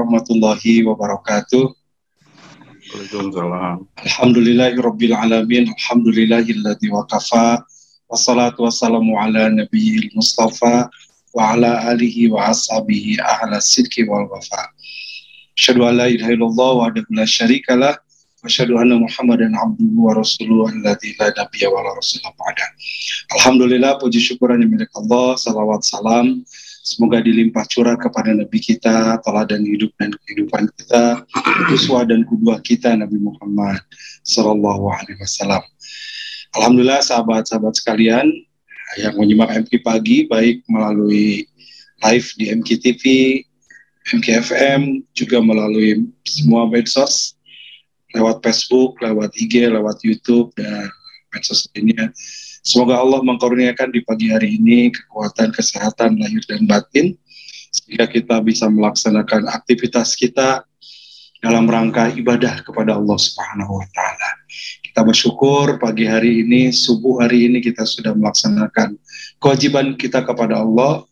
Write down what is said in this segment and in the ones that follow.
warahmatullahi wabarakatuh. Waalaikumsalam. Alhamdulillahirabbil alamin, alhamdulillahilladzi waqafa, wassalatu wassalamu ala nabiyil mustafa wa ala alihi wa ashabihi ahla sidqi wal wafa. Asyhadu an la ilaha illallah wahdahu la syarikalah wa asyhadu anna Muhammadan abduhu wa rasuluhu alladzi la nabiyya wa la rasula ba'da. Alhamdulillah, puji syukur hanya milik Allah, salawat salam semoga dilimpah curah kepada Nabi kita, teladan hidup dan kehidupan kita, uswah dan qudwah kita Nabi Muhammad sallallahu alaihi wasallam. Alhamdulillah, sahabat-sahabat sekalian yang menyimak MK Pagi baik melalui live di MK TV, MK FM, juga melalui semua medsos, lewat Facebook, lewat IG, lewat YouTube dan medsos lainnya. Semoga Allah mengkurniakan di pagi hari ini kekuatan, kesehatan, lahir dan batin, sehingga kita bisa melaksanakan aktivitas kita dalam rangka ibadah kepada Allah Subhanahu wa Ta'ala. Kita bersyukur pagi hari ini, subuh hari ini kita sudah melaksanakan kewajiban kita kepada Allah,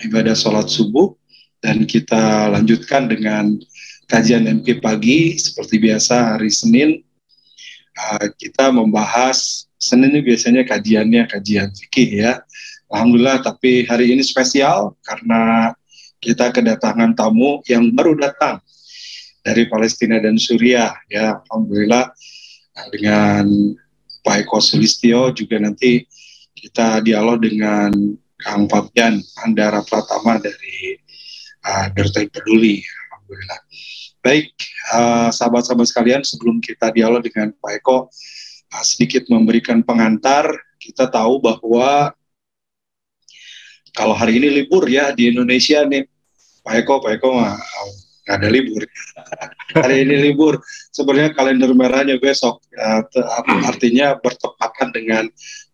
ibadah sholat subuh, dan kita lanjutkan dengan kajian MK Pagi seperti biasa hari Senin. Kita membahas, Senin ini biasanya kajian fikih ya. Alhamdulillah, tapi hari ini spesial karena kita kedatangan tamu yang baru datang dari Palestina dan Suriah ya. Alhamdulillah, dengan Pak Eko Sulistyo, juga nanti kita dialog dengan Kang Fabian Andara Pratama dari Gertai Peduli. Alhamdulillah. Baik, sahabat-sahabat sekalian, sebelum kita dialog dengan Pak Eko, sedikit memberikan pengantar. Kita tahu bahwa kalau hari ini libur ya di Indonesia nih, Pak Eko mah nggak ada libur. Hari ini libur, sebenarnya kalender merahnya besok, artinya bertepatan dengan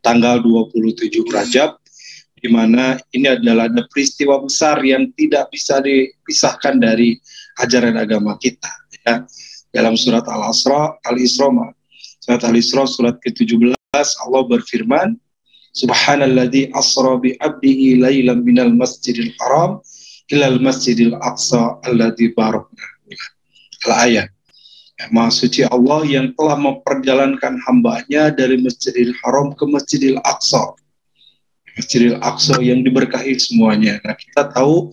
tanggal 27 Rajab, di mana ini adalah ada peristiwa besar yang tidak bisa dipisahkan dari ajaran agama kita ya. Dalam surat Al-Isra surat ke-17 Allah berfirman, Subhanalladzi asra bi 'abdihi lailan minal masjidil haram ilal masjidil aqsa alladzi barakna. Al-ayat. Maha suci Allah yang telah memperjalankan hambanya dari Masjidil Haram ke Masjidil Aqsa. Masjidil Aqsa yang diberkahi semuanya. Nah, kita tahu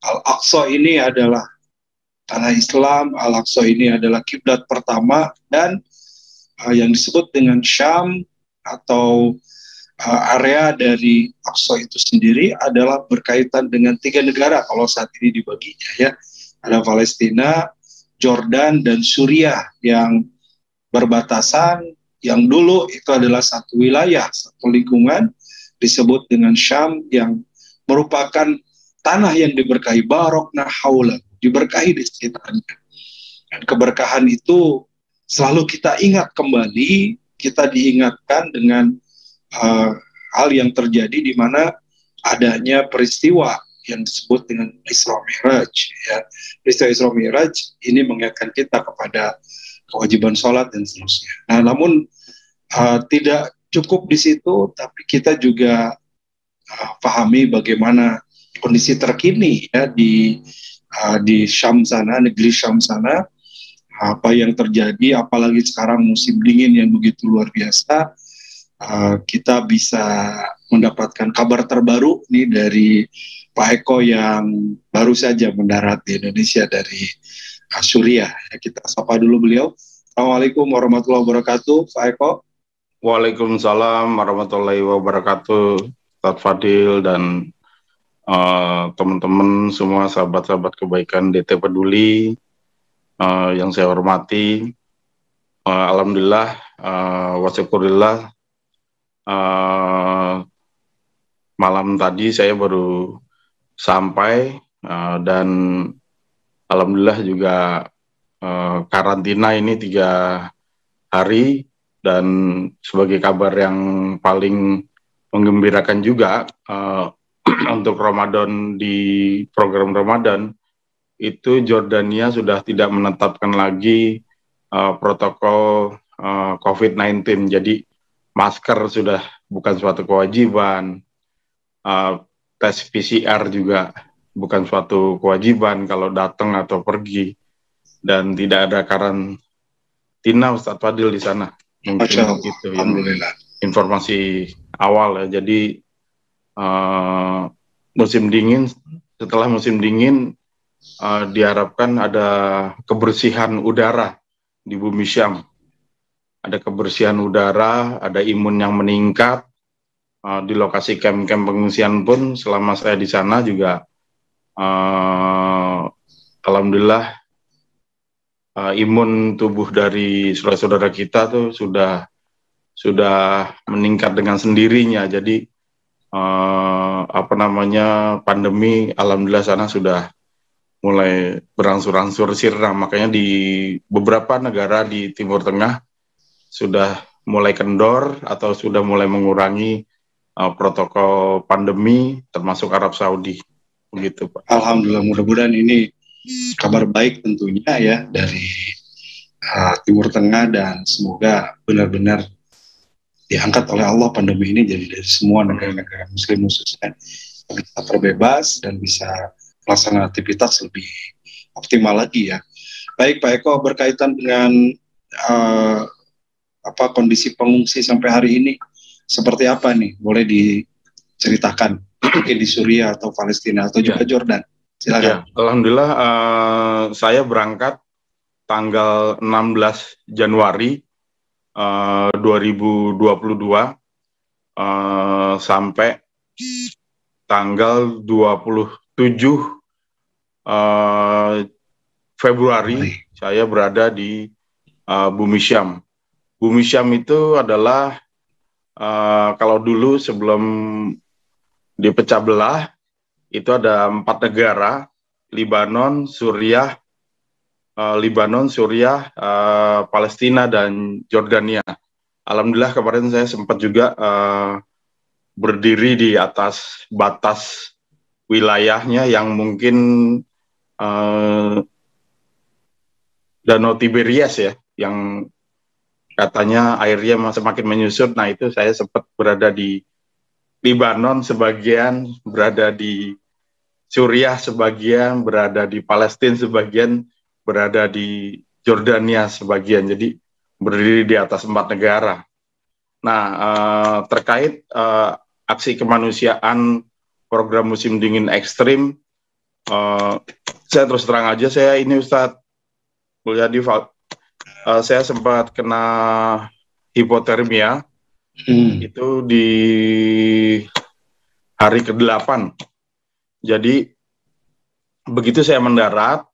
Al-Aqsa ini adalah tanah Islam, Al-Aqsa ini adalah kiblat pertama, dan yang disebut dengan Syam atau area dari Aqsa itu sendiri adalah berkaitan dengan 3 negara kalau saat ini dibaginya ya. Ada Palestina, Jordan, dan Suriah yang berbatasan, yang dulu itu adalah satu wilayah, satu lingkungan disebut dengan Syam, yang merupakan tanah yang diberkahi, barokna haula, diberkahi di sekitarnya. Dan keberkahan itu selalu kita ingat kembali, kita diingatkan dengan hal yang terjadi di mana adanya peristiwa yang disebut dengan Isra Mi'raj ya. Peristiwa Isra Mi'raj ini mengingatkan kita kepada kewajiban sholat dan seterusnya. Nah, namun tidak cukup di situ, tapi kita juga pahami bagaimana kondisi terkini ya di Syam sana, negeri Syam sana, apa yang terjadi, apalagi sekarang musim dingin yang begitu luar biasa. Kita bisa mendapatkan kabar terbaru nih dari Pak Eko yang baru saja mendarat di Indonesia dari Suriah. Kita sapa dulu beliau. Assalamualaikum warahmatullahi wabarakatuh, Pak Eko. Waalaikumsalam warahmatullahi wabarakatuh, Ustaz Fadil dan teman-teman semua, sahabat-sahabat kebaikan DT Peduli yang saya hormati. Alhamdulillah, wasyukurillah, malam tadi saya baru sampai dan alhamdulillah juga karantina ini 3 hari, dan sebagai kabar yang paling menggembirakan juga untuk Ramadan, di program Ramadan itu Jordania sudah tidak menetapkan lagi protokol COVID-19. Jadi masker sudah bukan suatu kewajiban, tes PCR juga bukan suatu kewajiban kalau datang atau pergi, dan tidak ada karantina Ustadz Fadil di sana. Mungkin itu yang informasi awal ya. Jadi musim dingin, setelah musim dingin diharapkan ada kebersihan udara di Bumi Syam. Ada kebersihan udara, ada imun yang meningkat. Di lokasi camp-camp pengungsian pun selama saya di sana juga alhamdulillah imun tubuh dari saudara-saudara kita tuh sudah meningkat dengan sendirinya. Jadi pandemi alhamdulillah sana sudah mulai berangsur-angsur sirna. Makanya di beberapa negara di Timur Tengah sudah mulai kendor atau sudah mulai mengurangi protokol pandemi, termasuk Arab Saudi. Begitu, Pak. Alhamdulillah, mudah-mudahan ini kabar baik tentunya ya dari Timur Tengah, dan semoga benar-benar diangkat oleh Allah pandemi ini, jadi dari semua negara-negara Muslim khususnya bisa terbebas dan bisa melaksanakan aktivitas lebih optimal lagi ya. Baik Pak Eko, berkaitan dengan kondisi pengungsi sampai hari ini seperti apa nih? Boleh diceritakan mungkin di Suriah atau Palestina atau juga Jordan. Silakan. Ya, alhamdulillah saya berangkat tanggal 16 Januari 2022 sampai tanggal 27 Februari saya berada di Bumi Syam. Bumi Syam itu adalah kalau dulu sebelum dipecah belah itu ada 4 negara: Libanon, Suriah, Palestina, dan Jordania. Alhamdulillah kemarin saya sempat juga berdiri di atas batas wilayahnya yang mungkin Danau Tiberias ya, yang katanya airnya semakin menyusut. Nah itu saya sempat berada di Libanon sebagian, berada di Suriah sebagian, berada di Palestina sebagian, berada di Jordania sebagian. Jadi berdiri di atas 4 negara. Nah terkait aksi kemanusiaan program musim dingin ekstrim, saya terus terang aja, saya ini Ustadz Mulyadi, saya sempat kena hipotermia itu di hari ke-8. Jadi begitu saya mendarat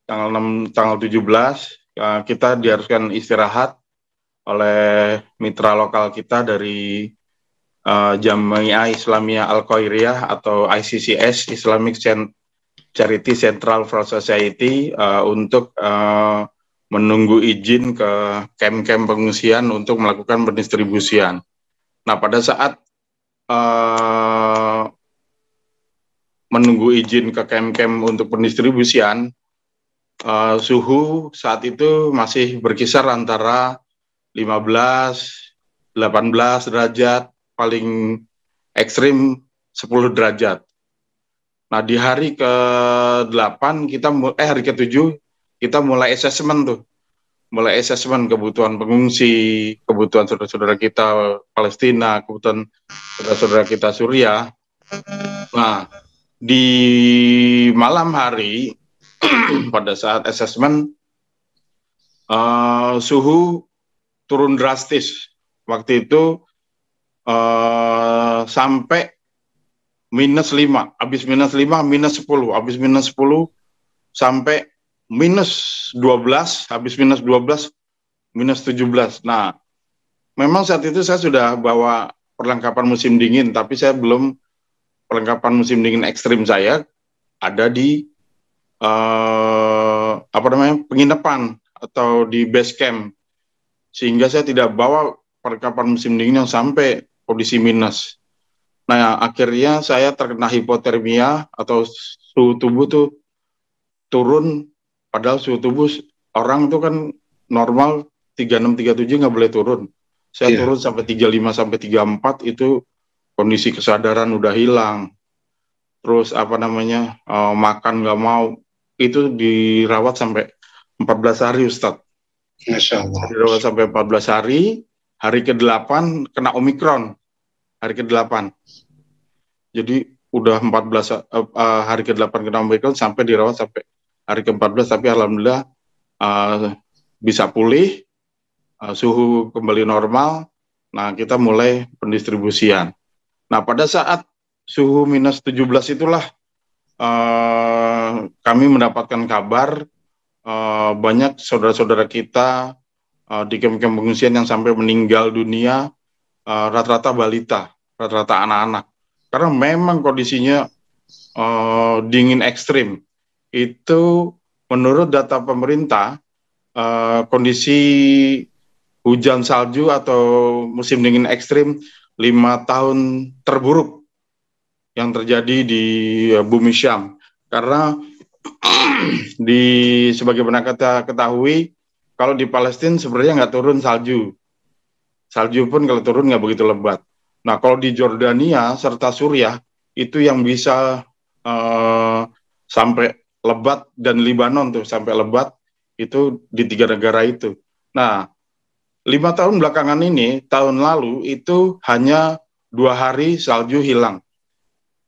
tanggal 17, kita diharuskan istirahat oleh mitra lokal kita dari Jamiah Islamiyah Al-Qairiyah atau ICCS, Islamic Charity Central for Society, untuk menunggu izin ke camp-camp pengungsian untuk melakukan pendistribusian. Nah, pada saat menunggu izin ke camp-camp untuk pendistribusian, suhu saat itu masih berkisar antara 15-18 derajat, paling ekstrim 10 derajat. Nah, di hari ke-8 hari ke-7 kita mulai asesmen tuh. Mulai asesmen kebutuhan pengungsi, kebutuhan saudara-saudara kita Palestina, kebutuhan saudara-saudara kita Suriah. Nah, di malam hari pada saat asesmen suhu turun drastis. Waktu itu sampai -5, habis -5, -10, habis -10 sampai -12, habis -12, -17. Nah, memang saat itu saya sudah bawa perlengkapan musim dingin, tapi saya belum, perlengkapan musim dingin ekstrim saya ada di penginapan atau di base camp, sehingga saya tidak bawa perlengkapan musim dingin yang sampai kondisi minus. Nah, akhirnya saya terkena hipotermia atau suhu tubuh tuh turun. Padahal suhu tubuh orang itu kan normal 36-37 nggak boleh turun. Saya turun sampai 35 sampai 34, itu kondisi kesadaran udah hilang. terus makan nggak mau, itu dirawat sampai 14 hari Ustadz. Masya Allah. Dirawat sampai 14 hari, hari ke-8 kena Omikron, hari ke-8. Jadi udah 14 hari ke-8 kena Omikron sampai dirawat sampai hari ke-14, tapi alhamdulillah bisa pulih, suhu kembali normal. Nah, kita mulai pendistribusian. Nah, pada saat suhu minus 17 itulah kami mendapatkan kabar banyak saudara-saudara kita di kem-kem pengungsian yang sampai meninggal dunia, rata-rata balita, rata-rata anak-anak. Karena memang kondisinya dingin ekstrim. Itu menurut data pemerintah, kondisi hujan salju atau musim dingin ekstrim 5 tahun terburuk yang terjadi di bumi Syam. Karena sebagaimana kita ketahui, kalau di Palestina sebenarnya nggak turun salju. Salju pun kalau turun nggak begitu lebat. Nah, kalau di Jordania serta Suriah itu yang bisa sampai lebat, dan Libanon tuh sampai lebat, itu di 3 negara itu. Nah, 5 tahun belakangan ini, tahun lalu itu hanya 2 hari salju hilang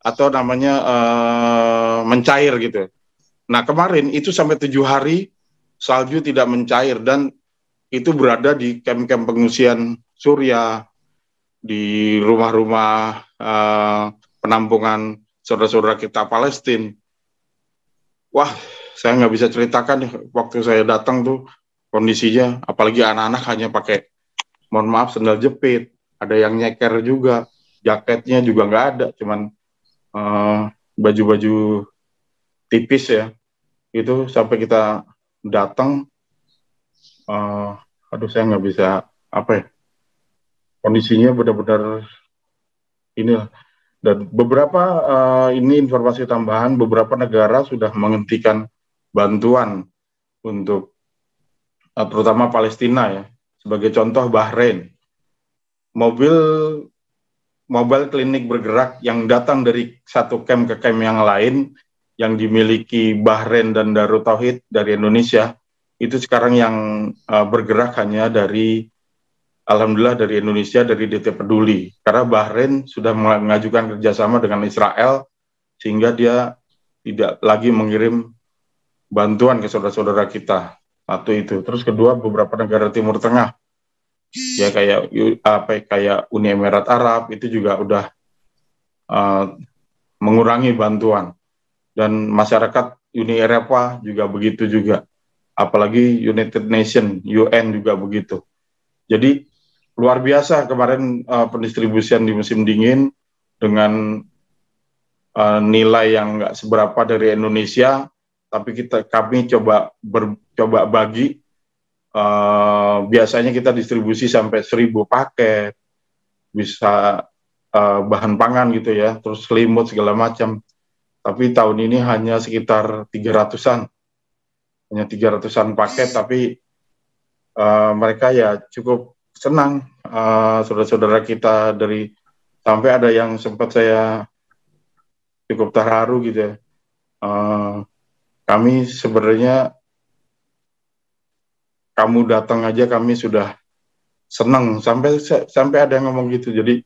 atau namanya mencair gitu. Nah, kemarin itu sampai 7 hari salju tidak mencair, dan itu berada di kem-kem pengungsian Suriah, di rumah-rumah penampungan saudara-saudara kita Palestina. Wah, saya nggak bisa ceritakan waktu saya datang tuh kondisinya, apalagi anak-anak hanya pakai, mohon maaf, sendal jepit, ada yang nyeker juga, jaketnya juga nggak ada, cuman baju-baju tipis ya. Itu sampai kita datang, saya nggak bisa kondisinya benar-benar inilah. Dan beberapa ini informasi tambahan, beberapa negara sudah menghentikan bantuan untuk terutama Palestina ya. Sebagai contoh Bahrain, mobile klinik bergerak yang datang dari satu camp ke camp yang lain yang dimiliki Bahrain dan Darut Tauhid dari Indonesia, itu sekarang yang bergerak hanya alhamdulillah dari Indonesia, dari DT Peduli. Karena Bahrain sudah mengajukan kerjasama dengan Israel, sehingga dia tidak lagi mengirim bantuan ke saudara-saudara kita. Satu itu. Terus kedua, beberapa negara Timur Tengah, ya kayak Uni Emirat Arab, itu juga udah mengurangi bantuan. Dan masyarakat Uni Eropa juga begitu juga. Apalagi United Nations, UN juga begitu. Jadi luar biasa kemarin pendistribusian di musim dingin dengan nilai yang nggak seberapa dari Indonesia, tapi kami coba bagi. Biasanya kita distribusi sampai 1.000 paket, bisa bahan pangan gitu ya, terus selimut segala macam. Tapi tahun ini hanya sekitar 300-an, hanya 300-an paket, tapi mereka ya cukup senang, saudara-saudara kita sampai ada yang sempat saya cukup terharu gitu ya. Kami sebenarnya, kamu datang aja kami sudah senang, sampai ada yang ngomong gitu. Jadi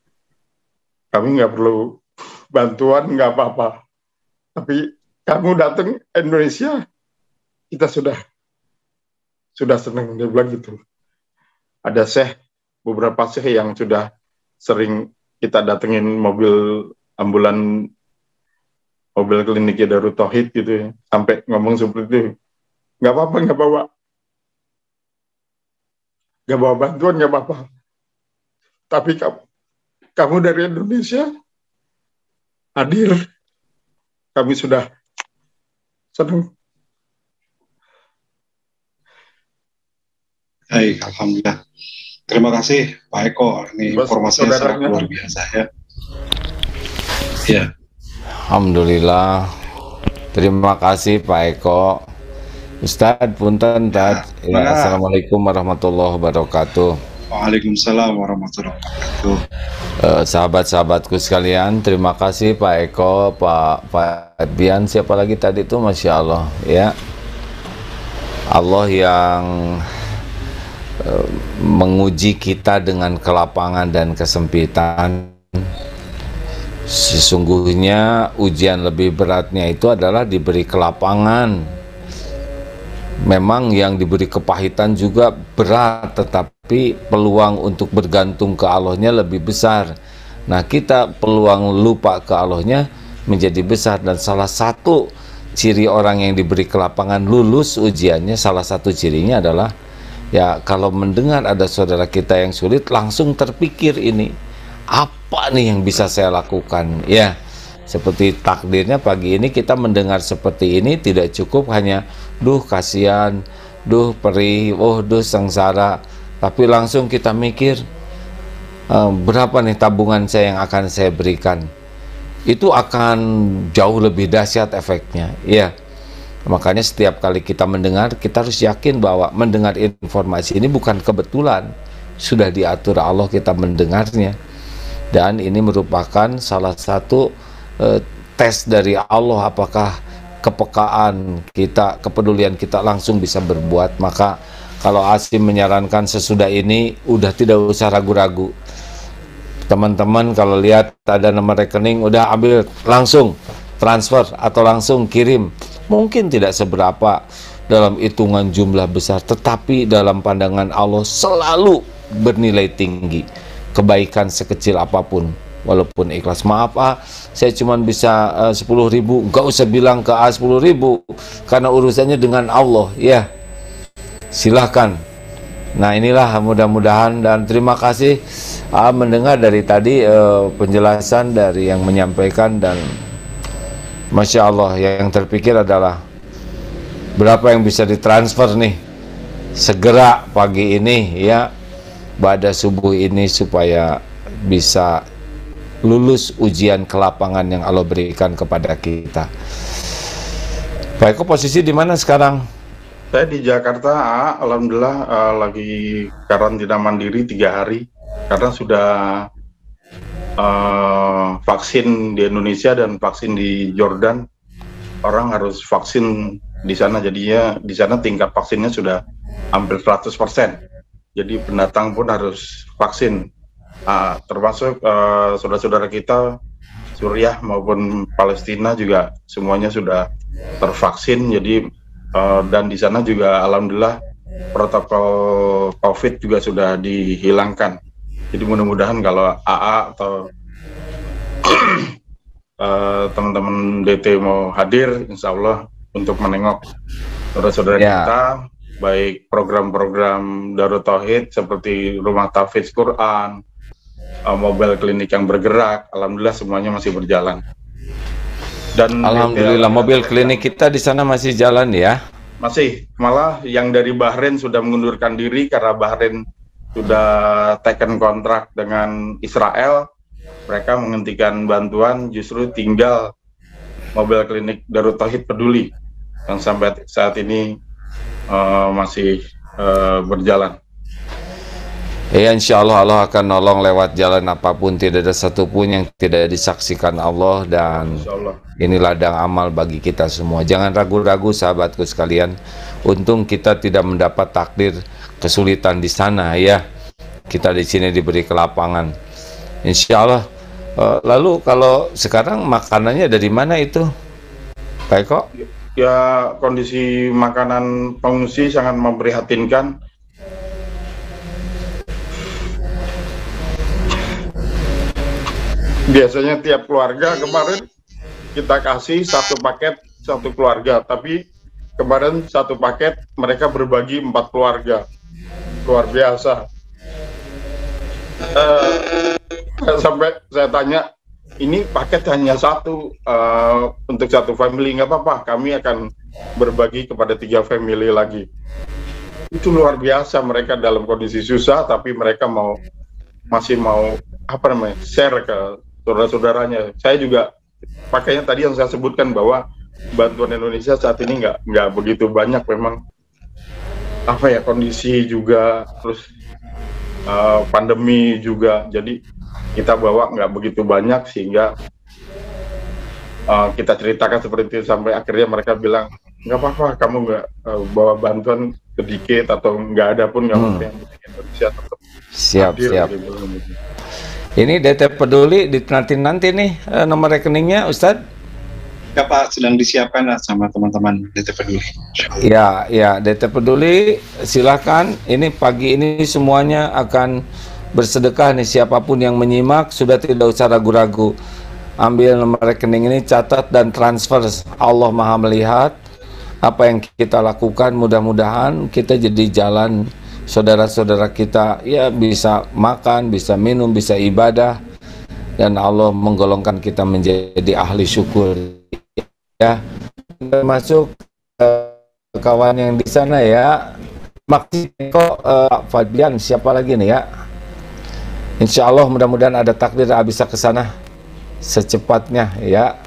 kami nggak perlu bantuan, nggak apa-apa, tapi kamu datang Indonesia, kita sudah senang, dia bilang gitu. Ada beberapa yang sudah sering kita datengin mobil ambulan, mobil kliniknya Darut Tauhid gitu ya, sampai ngomong seperti itu, nggak apa-apa, nggak bawa bantuan, nggak apa-apa, tapi kamu dari Indonesia hadir, kami sudah senang. Baik, alhamdulillah. Terima kasih Pak Eko, ini informasinya sangat luar biasa ya. Ya. Alhamdulillah. Terima kasih Pak Eko. Ustadz punten, Ustadz. Ya, Assalamualaikum warahmatullahi wabarakatuh. Waalaikumsalam warahmatullahi wabarakatuh. Sahabat-sahabatku sekalian, terima kasih Pak Eko, Pak Bian, siapa lagi tadi tuh, Masya Allah ya. Allah yang menguji kita dengan kelapangan dan kesempitan. Sesungguhnya ujian lebih beratnya itu adalah diberi kelapangan. Memang yang diberi kepahitan juga berat, tetapi peluang untuk bergantung ke Allahnya lebih besar. Nah, kita peluang lupa ke Allahnya menjadi besar, dan salah satu ciri orang yang diberi kelapangan lulus ujiannya, salah satu cirinya adalah ya, kalau mendengar ada saudara kita yang sulit, langsung terpikir ini, apa nih yang bisa saya lakukan? Ya, seperti takdirnya pagi ini kita mendengar seperti ini, tidak cukup hanya duh kasihan, duh perih, oh duh sengsara, tapi langsung kita mikir, berapa nih tabungan saya yang akan saya berikan? Itu akan jauh lebih dahsyat efeknya. Ya, makanya setiap kali kita mendengar, kita harus yakin bahwa mendengar informasi ini bukan kebetulan, sudah diatur Allah kita mendengarnya, dan ini merupakan salah satu tes dari Allah, apakah kepekaan kita, kepedulian kita langsung bisa berbuat. Maka kalau Asim menyarankan sesudah ini udah tidak usah ragu-ragu, teman-teman kalau lihat ada nomor rekening udah ambil langsung transfer atau langsung kirim. Mungkin tidak seberapa dalam hitungan jumlah besar, tetapi dalam pandangan Allah selalu bernilai tinggi. Kebaikan sekecil apapun, walaupun ikhlas, maaf saya cuma bisa 10.000, nggak usah bilang ke 10.000 karena urusannya dengan Allah ya, silahkan. Nah, inilah mudah-mudahan, dan terima kasih mendengar dari tadi penjelasan dari yang menyampaikan, dan Masya Allah, yang terpikir adalah berapa yang bisa ditransfer nih segera pagi ini ya, pada subuh ini, supaya bisa lulus ujian kelapangan yang Allah berikan kepada kita. Pak Eko, posisi di mana sekarang? Saya di Jakarta, alhamdulillah lagi karantina mandiri 3 hari karena sudah vaksin di Indonesia dan vaksin di Jordan. Orang harus vaksin di sana, jadinya di sana tingkat vaksinnya sudah hampir 100%. Jadi pendatang pun harus vaksin. Termasuk saudara-saudara kita Suriah maupun Palestina juga semuanya sudah tervaksin. Jadi dan di sana juga alhamdulillah protokol COVID juga sudah dihilangkan. Jadi mudah-mudahan kalau AA atau teman-teman DT mau hadir, insya Allah untuk menengok saudara-saudara kita, baik program-program Darut Tauhid seperti Rumah Tahfidz Quran, mobile klinik yang bergerak, alhamdulillah semuanya masih berjalan. Dan alhamdulillah mobil klinik kita di sana masih jalan ya? Masih, malah yang dari Bahrain sudah mengundurkan diri karena Bahrain sudah taken kontrak dengan Israel. Mereka menghentikan bantuan, justru tinggal mobil klinik Darut Tauhid Peduli yang sampai saat ini masih berjalan. Ya, insya Allah Allah akan nolong lewat jalan apapun, tidak ada satupun yang tidak disaksikan Allah, dan ini ladang amal bagi kita semua. Jangan ragu-ragu sahabatku sekalian, untung kita tidak mendapat takdir kesulitan di sana ya, kita di sini diberi kelapangan, insya Allah. Lalu kalau sekarang makanannya dari mana itu, Pak Eko? Ya, kondisi makanan pengungsi sangat memprihatinkan. Biasanya tiap keluarga kemarin kita kasih 1 paket 1 keluarga, tapi kemarin 1 paket mereka berbagi 4 keluarga. Luar biasa. Sampai saya tanya, ini paket hanya 1 untuk 1 family, nggak apa-apa, kami akan berbagi kepada 3 family lagi. Itu luar biasa, mereka dalam kondisi susah tapi mereka masih mau share ke saudara-saudaranya. Saya juga pakainya tadi yang saya sebutkan bahwa bantuan Indonesia saat ini nggak begitu banyak, memang kondisi juga, terus pandemi juga, jadi kita bawa nggak begitu banyak sehingga kita ceritakan seperti itu sampai akhirnya mereka bilang nggak apa-apa kamu nggak bawa bantuan sedikit atau nggak ada pun nggak apa-apa, yang penting Indonesia tetap hadir. Siap. Ini DT Peduli nanti nih nomor rekeningnya Ustadz? Ya Pak, sedang disiapkan sama teman-teman DT Peduli. Ya, DT Peduli silahkan. Ini pagi ini semuanya akan bersedekah nih, siapapun yang menyimak sudah tidak usah ragu-ragu. Ambil nomor rekening ini, catat dan transfer. Allah Maha melihat apa yang kita lakukan. Mudah-mudahan kita jadi jalan saudara-saudara kita ya, bisa makan, bisa minum, bisa ibadah, dan Allah menggolongkan kita menjadi ahli syukur. Ya, masuk kawan yang di sana ya, Maksiko, Fabian, siapa lagi nih ya? Insya Allah mudah-mudahan ada takdir bisa ke sana secepatnya ya.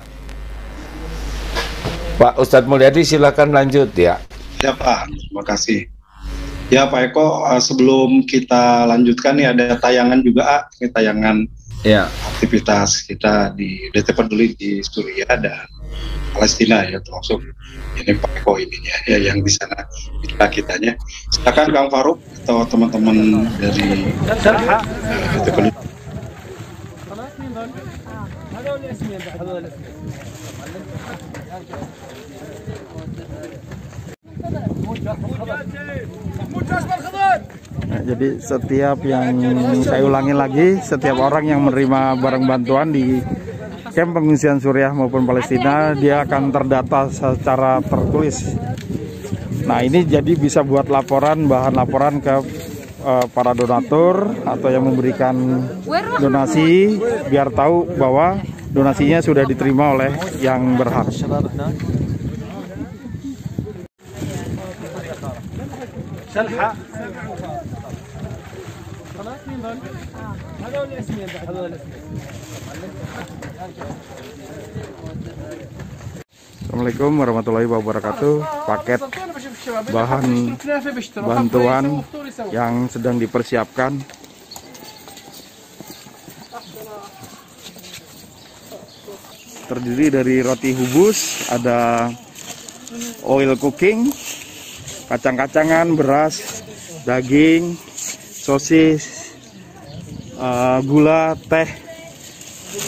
Pak Ustadz Mulyadi silakan lanjut ya. Ya Pak, terima kasih. Ya Pak Eko, sebelum kita lanjutkan nih ada tayangan juga, ini tayangan ya aktivitas kita di DT Peduli di Suriah dan Palestina ya, termasuk ini Pak Eko ini ya yang di sana kitanya. Silakan Kang Faruk atau teman-teman dari DT Peduli. Nah, jadi setiap yang saya ulangi lagi, setiap orang yang menerima barang bantuan di kamp pengungsian Suriah maupun Palestina, dia akan terdata secara tertulis. Nah, ini jadi bisa buat laporan, bahan laporan ke para donatur atau yang memberikan donasi, biar tahu bahwa donasinya sudah diterima oleh yang berhak. Assalamualaikum warahmatullahi wabarakatuh. Paket bahan bantuan yang sedang dipersiapkan. Terdiri dari roti hubus, ada oil cooking, kacang-kacangan, beras, daging, sosis, gula, teh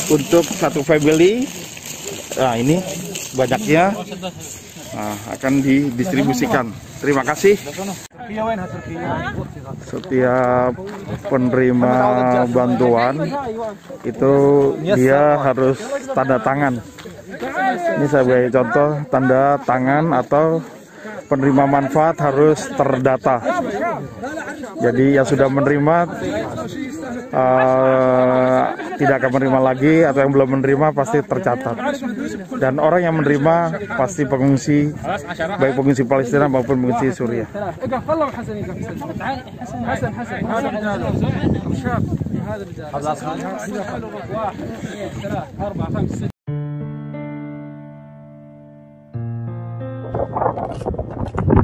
untuk satu family. Nah, ini banyaknya, akan didistribusikan. Terima kasih. Setiap penerima bantuan itu dia harus tanda tangan. Ini saya beri contoh, tanda tangan atau penerima manfaat harus terdata. Jadi yang sudah menerima tidak akan menerima lagi, atau yang belum menerima pasti tercatat. Dan orang yang menerima pasti pengungsi, baik pengungsi Palestina maupun pengungsi Suriah.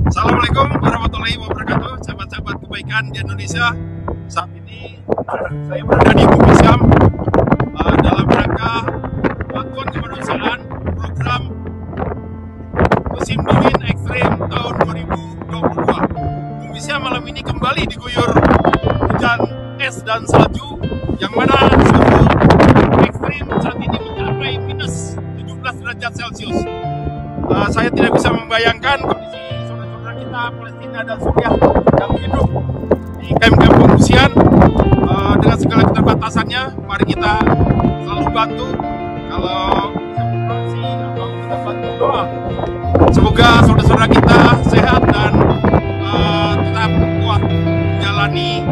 Assalamualaikum warahmatullahi wabarakatuh, sahabat-sahabat kebaikan di Indonesia. Saat ini saya berada di Kumisam dalam rangka bantuan kemanusiaan program musim dingin ekstrim tahun 2022. Kumisam malam ini kembali diguyur hujan es dan salju, yang mana suhu ekstrim saat ini mencapai minus 17 derajat Celcius. Saya tidak bisa membayangkan kondisi saudara-saudara kita Palestina dan Suriah yang hidup di kamp-kamp pengungsian dengan segala keterbatasannya. Mari kita selalu bantu, kalau bisa berdonasi atau kita bantu doa. Semoga saudara-saudara kita sehat dan tetap kuat menjalani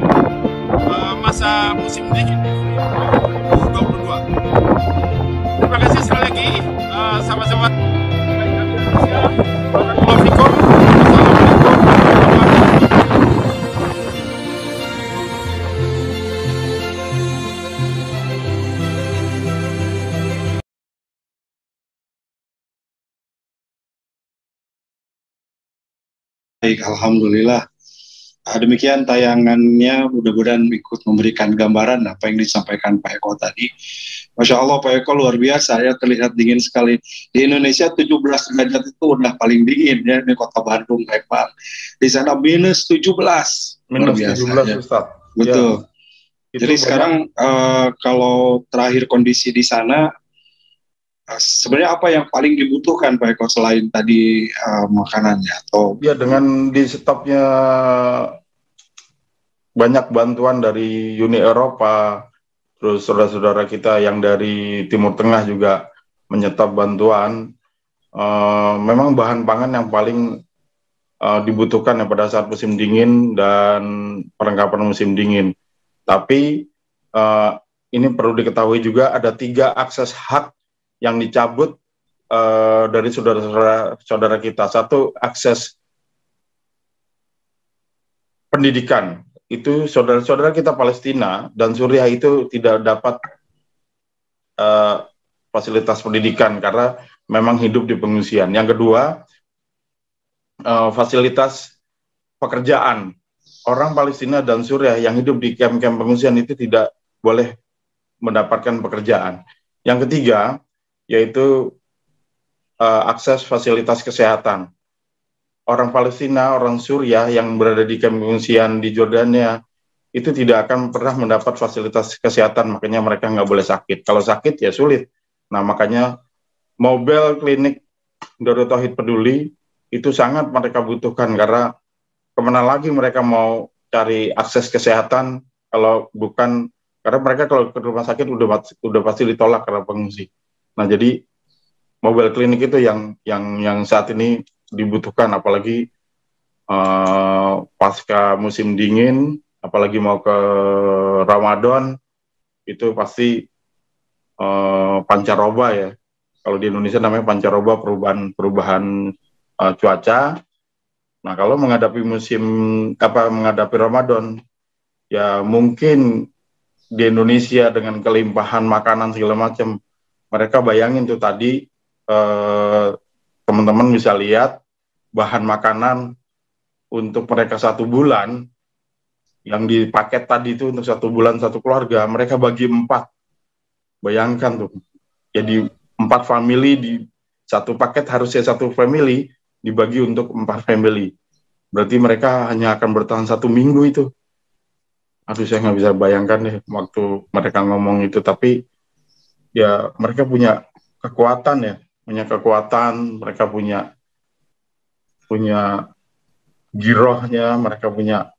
masa musim dingin 2022. Terima kasih sekali lagi sahabat-sahabat. Assalamualaikum. Baik, alhamdulillah. Demikian tayangannya, mudah-mudahan ikut memberikan gambaran apa yang disampaikan Pak Eko tadi. Masya Allah Pak Eko luar biasa ya, terlihat dingin sekali. Di Indonesia 17 derajat itu udah paling dingin ya, di kota Bandung Pak. Di sana minus 17. Minus 17 ya. Ustaz. Betul. Ya. Jadi sekarang kalau terakhir kondisi di sana, sebenarnya apa yang paling dibutuhkan Pak Eko selain tadi makanannya atau? Ya, dengan di stopnya banyak bantuan dari Uni Eropa, terus saudara-saudara kita yang dari Timur Tengah juga menyetop bantuan. Memang bahan pangan yang paling dibutuhkan ya pada saat musim dingin dan perlengkapan musim dingin. Tapi ini perlu diketahui juga ada 3 akses hak yang dicabut dari saudara kita. 1, akses pendidikan. Itu saudara-saudara kita Palestina dan Suriah itu tidak dapat fasilitas pendidikan karena memang hidup di pengungsian. Yang kedua, fasilitas pekerjaan. Orang Palestina dan Suriah yang hidup di kamp-kamp pengungsian itu tidak boleh mendapatkan pekerjaan. Yang ketiga, yaitu akses fasilitas kesehatan. Orang Palestina, orang Suriah yang berada di kamp pengungsian di Jordania itu tidak akan pernah mendapat fasilitas kesehatan, makanya mereka nggak boleh sakit. Kalau sakit ya sulit. Nah, makanya mobile klinik Darut Tauhid Peduli itu sangat mereka butuhkan, karena kemana lagi mereka mau cari akses kesehatan kalau bukan, karena mereka kalau ke rumah sakit udah pasti ditolak karena pengungsi. Nah, jadi mobile klinik itu yang saat ini dibutuhkan, apalagi pasca musim dingin, apalagi mau ke Ramadan, itu pasti pancaroba ya. Kalau di Indonesia namanya pancaroba, perubahan cuaca. Nah, kalau menghadapi menghadapi Ramadan, ya mungkin di Indonesia dengan kelimpahan makanan segala macam, mereka bayangin tuh tadi teman-teman bisa lihat bahan makanan untuk mereka 1 bulan yang dipaket tadi itu untuk 1 bulan 1 keluarga, mereka bagi 4. Bayangkan tuh, jadi 4 family di 1 paket, harusnya 1 family dibagi untuk 4 family. Berarti mereka hanya akan bertahan 1 minggu itu. Aduh, saya nggak bisa bayangkan deh waktu mereka ngomong itu. Tapi ya mereka punya kekuatan ya, mereka punya girohnya, mereka punya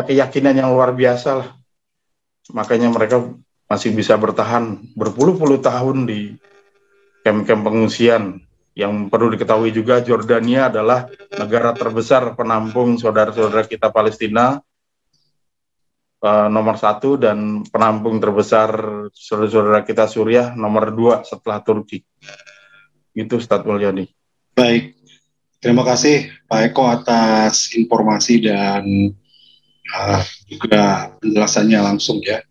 keyakinan yang luar biasa lah. Makanya mereka masih bisa bertahan berpuluh-puluh tahun di kamp-kamp pengungsian. Yang perlu diketahui juga, Jordania adalah negara terbesar penampung saudara-saudara kita Palestina, nomor 1, dan penampung terbesar saudara-saudara kita Suriah nomor 2 setelah Turki. Itu Ustadz Mulyadi. Baik, terima kasih Pak Eko atas informasi dan juga penjelasannya langsung ya,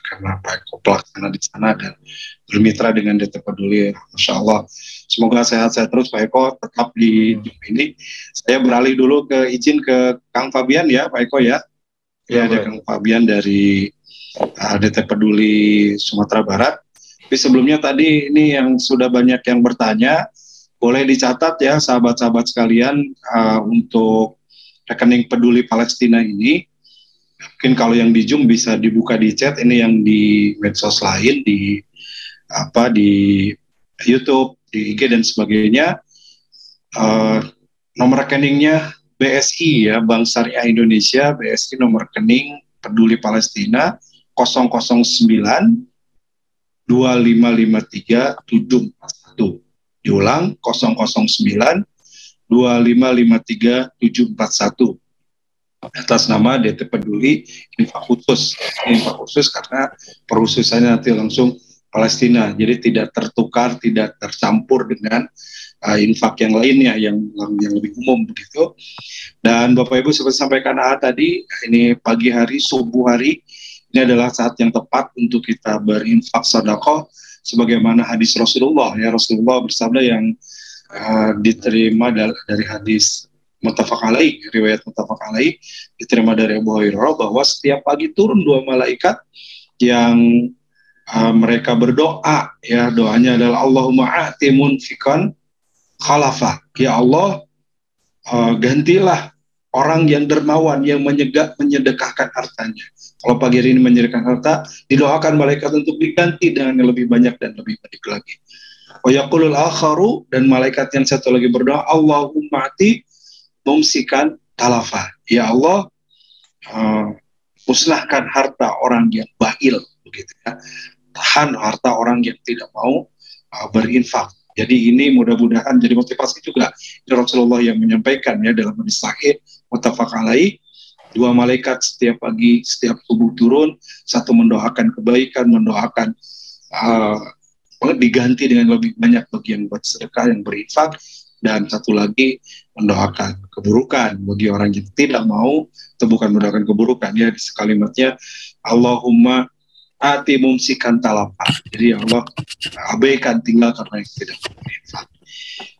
karena Pak Eko pelaksana di sana dan bermitra dengan DT Peduli. Masya Allah, semoga sehat-sehat terus Pak Eko, tetap di ini. Saya beralih dulu izin ke Kang Fabian ya Pak Eko ya. Ya, ada Kang Fabian dari DT Peduli Sumatera Barat. Tapi sebelumnya tadi ini yang sudah banyak yang bertanya, boleh dicatat ya sahabat-sahabat sekalian, untuk rekening Peduli Palestina ini. Mungkin kalau yang di Zoom bisa dibuka di chat, ini yang di medsos lain, di YouTube, di IG dan sebagainya. Nomor rekeningnya BSI ya, Bank Syariah Indonesia, BSI nomor rekening Peduli Palestina 009 2553 741. Diulang 009 2553 741. Atas nama DT Peduli infak khusus. Infak khusus karena perkhususannya nanti langsung Palestina, jadi tidak tertukar, tidak tercampur dengan infak yang lainnya yang lebih umum begitu. Dan Bapak Ibu seperti sampaikan tadi, ini pagi hari, subuh hari, ini adalah saat yang tepat untuk kita berinfak sedekah sebagaimana hadis Rasulullah ya. Rasulullah bersabda yang diterima dari hadis muttafaq alaih, riwayat muttafaq alaih diterima dari Abu Hurairah bahwa setiap pagi turun 2 malaikat yang mereka berdoa, ya, doanya adalah Allahumma a'ti munfiqan khalafa, ya Allah, gantilah orang yang dermawan, yang menyedekahkan hartanya. Kalau pagi hari ini menyedekahkan harta, didoakan malaikat untuk diganti dengan yang lebih banyak dan lebih baik lagi. Wa yaqulul akharu, dan malaikat yang satu lagi berdoa, Allahumma ati mumsikan talafa, ya Allah, musnahkan harta orang yang bakhil, begitu ya. Tahan harta orang yang tidak mau berinfak. Jadi ini mudah-mudahan jadi motivasi juga. Ini Rasulullah yang menyampaikan ya dalam hadis sahih muttafaq alaih. 2 malaikat setiap pagi, setiap subuh turun, satu mendoakan kebaikan, mendoakan diganti dengan lebih banyak bagi yang bersedekah, yang berinfak, dan satu lagi mendoakan keburukan bagi orang yang tidak mau, itu bukan mendoakan keburukan ya, di kalimatnya Allahumma ati mumsikan talafa. Jadi Allah abaikan tinggal karena yang tidak berinfak.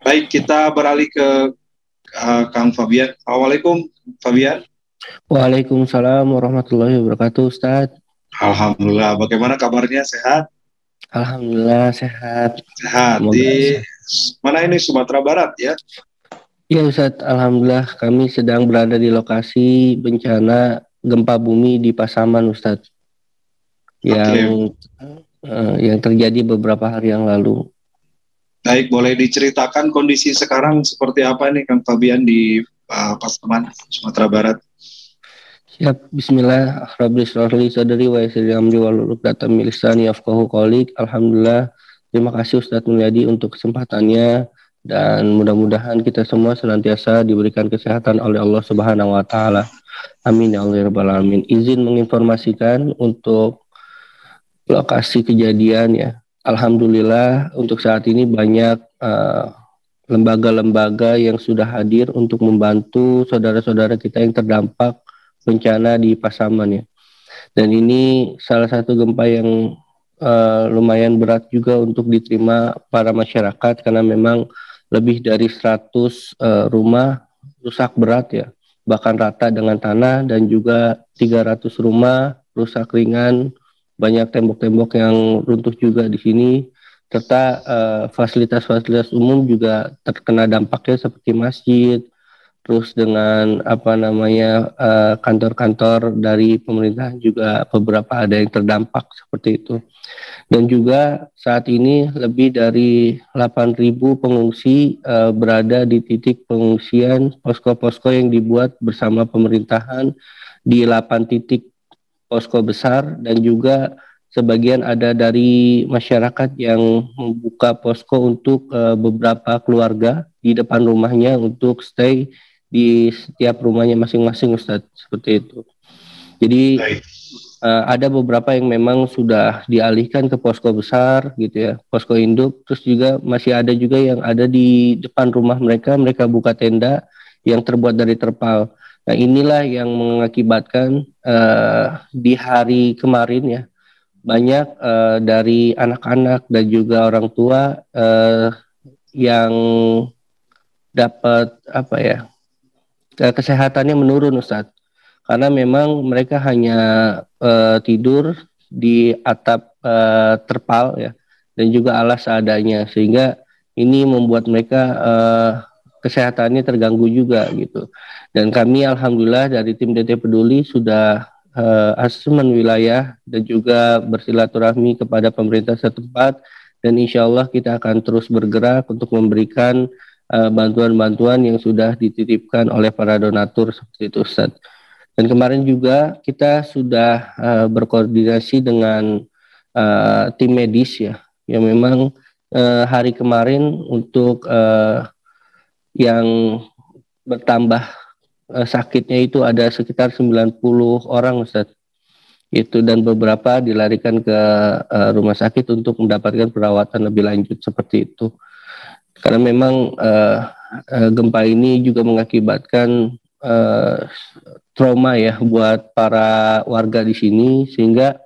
Baik, kita beralih ke Kang Fabian. Assalamualaikum Fabian. Waalaikumsalam warahmatullahi wabarakatuh, Ustadz. Alhamdulillah, bagaimana kabarnya? Sehat? Alhamdulillah sehat. Sehat. Di mana ini, Sumatera Barat ya? Iya Ustadz, alhamdulillah kami sedang berada di lokasi bencana gempa bumi di Pasaman, Ustadz. Yang terjadi beberapa hari yang lalu. Baik, boleh diceritakan kondisi sekarang seperti apa nih Kang Fabian di Pasaman, Sumatera Barat? Siap, bismillah, rabbi shrahli sadri wa yassir li amri wahlul 'uqdatam min lisani yafqahu qawli. Alhamdulillah, terima kasih Ustadz Mulyadi untuk kesempatannya, dan mudah-mudahan kita semua senantiasa diberikan kesehatan oleh Allah Subhanahu wa taala. Amin ya Allah rabbal alamin. Izin menginformasikan untuk lokasi kejadian ya. Alhamdulillah untuk saat ini banyak lembaga-lembaga yang sudah hadir untuk membantu saudara-saudara kita yang terdampak bencana di Pasaman ya. Dan ini salah satu gempa yang lumayan berat juga untuk diterima para masyarakat, karena memang lebih dari 100 rumah rusak berat ya, bahkan rata dengan tanah, dan juga 300 rumah rusak ringan, banyak tembok-tembok yang runtuh juga di sini, serta fasilitas-fasilitas umum juga terkena dampaknya seperti masjid, terus dengan kantor-kantor dari pemerintahan juga beberapa ada yang terdampak seperti itu. Dan juga saat ini lebih dari 8.000 pengungsi berada di titik pengungsian posko-posko yang dibuat bersama pemerintahan di 8 titik posko besar, dan juga sebagian ada dari masyarakat yang membuka posko untuk beberapa keluarga di depan rumahnya untuk stay di setiap rumahnya masing-masing, Ustadz, seperti itu. Jadi ada beberapa yang memang sudah dialihkan ke posko besar gitu ya, posko induk, terus juga masih ada juga yang ada di depan rumah mereka buka tenda yang terbuat dari terpal. Nah inilah yang mengakibatkan di hari kemarin ya, banyak dari anak-anak dan juga orang tua yang dapat kesehatannya menurun, Ustadz, karena memang mereka hanya tidur di atap terpal ya, dan juga alas seadanya, sehingga ini membuat mereka kesehatannya terganggu juga gitu. Dan kami alhamdulillah dari tim DT Peduli sudah asesmen wilayah dan juga bersilaturahmi kepada pemerintah setempat, dan insya Allah kita akan terus bergerak untuk memberikan bantuan-bantuan yang sudah dititipkan oleh para donatur seperti itu, Ustaz. Dan kemarin juga kita sudah berkoordinasi dengan tim medis ya, yang memang hari kemarin untuk yang bertambah sakitnya itu ada sekitar 90 orang, Ustaz. Itu, dan beberapa dilarikan ke rumah sakit untuk mendapatkan perawatan lebih lanjut seperti itu. Karena memang gempa ini juga mengakibatkan trauma ya buat para warga di sini, sehingga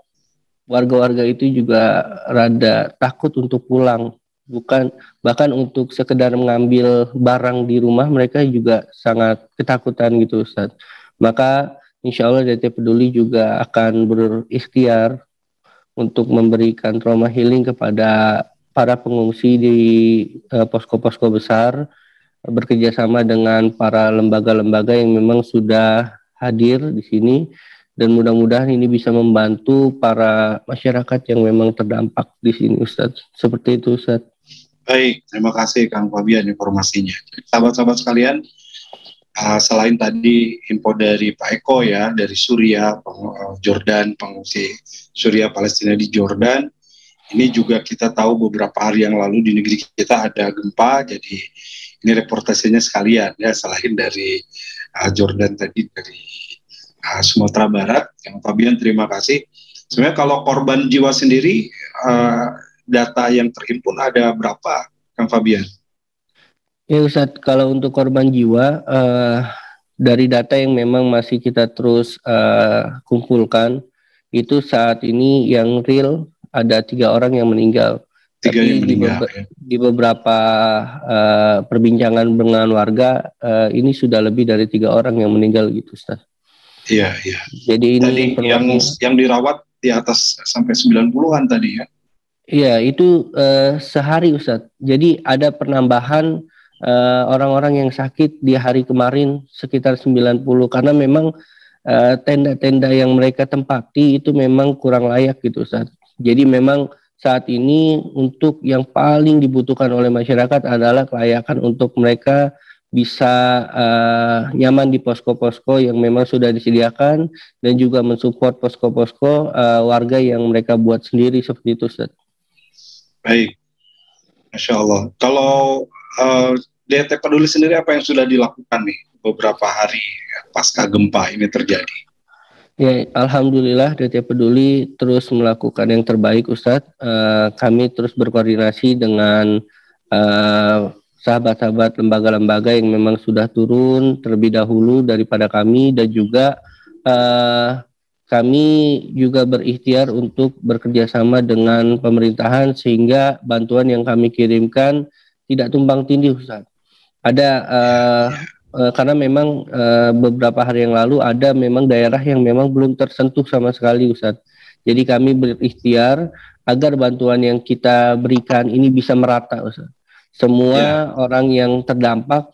warga-warga itu juga rada takut untuk pulang bukan bahkan untuk sekedar mengambil barang di rumah mereka juga sangat ketakutan gitu Ustaz. Maka insya Allah DT Peduli juga akan berikhtiar untuk memberikan trauma healing kepada para pengungsi di posko-posko besar, bekerja sama dengan para lembaga-lembaga yang memang sudah hadir di sini, dan mudah-mudahan ini bisa membantu para masyarakat yang memang terdampak di sini Ustadz. Seperti itu Ustadz. Baik, terima kasih Kang Fabian informasinya. Sahabat-sahabat sekalian, selain tadi info dari Pak Eko ya, dari Suriah, Jordan, pengungsi Suriah Palestina di Jordan, ini juga kita tahu beberapa hari yang lalu di negeri kita ada gempa, jadi ini reportasenya sekalian ya, selain dari Jordan tadi dari Sumatera Barat. Yang Fabian terima kasih. Sebenarnya kalau korban jiwa sendiri data yang terhimpun ada berapa, Kang Fabian? Ya Ustadz, kalau untuk korban jiwa dari data yang memang masih kita terus kumpulkan, itu saat ini yang real ada 3 orang yang meninggal. Tapi di beberapa perbincangan dengan warga ini sudah lebih dari 3 orang yang meninggal gitu Ustadz. Iya, iya. Jadi ini tadi yang dirawat di atas sampai 90-an tadi ya? Iya, itu sehari Ustadz. Jadi ada penambahan orang-orang yang sakit di hari kemarin sekitar 90, karena memang tenda-tenda yang mereka tempati itu memang kurang layak gitu Ustadz. Jadi memang saat ini untuk yang paling dibutuhkan oleh masyarakat adalah kelayakan untuk mereka bisa nyaman di posko-posko yang memang sudah disediakan, dan juga mensupport posko-posko warga yang mereka buat sendiri seperti itu Ustaz. Baik, Masya Allah. Kalau DT Peduli sendiri apa yang sudah dilakukan nih beberapa hari pasca gempa ini terjadi? Ya, Alhamdulillah DT Peduli terus melakukan yang terbaik Ustadz. Kami terus berkoordinasi dengan sahabat-sahabat lembaga-lembaga yang memang sudah turun terlebih dahulu daripada kami, dan juga kami juga berikhtiar untuk bekerja sama dengan pemerintahan sehingga bantuan yang kami kirimkan tidak tumpang tindih Ustaz. Ada karena memang beberapa hari yang lalu ada memang daerah yang memang belum tersentuh sama sekali Ustaz. Jadi kami berikhtiar agar bantuan yang kita berikan ini bisa merata Ustaz. Semua orang yang terdampak